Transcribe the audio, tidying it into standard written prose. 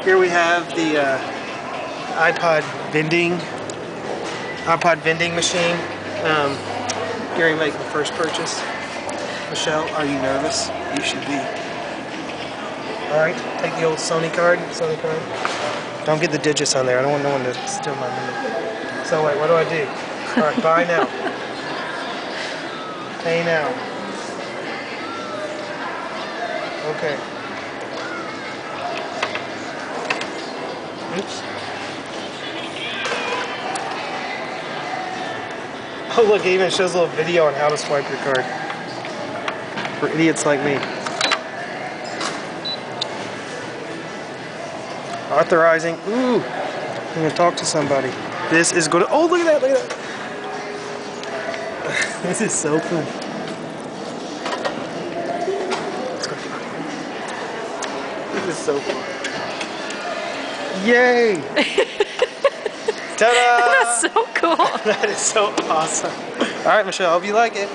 Here we have the iPod vending machine. Gary making the first purchase. Michelle, are you nervous? You should be. Alright, take the old Sony card. Don't get the digits on there. I don't want no one to steal my money. So wait, what do I do? Alright, buy now. Pay now. Okay. Oops. Oh look, it even shows a little video on how to swipe your card. For idiots like me. Authorizing. Ooh. I'm gonna talk to somebody. This is good. Oh, look at that, look at that. This is so cool. This is so cool. Yay! Ta-da! That's so cool. That is so awesome. All right, Michelle, hope you like it.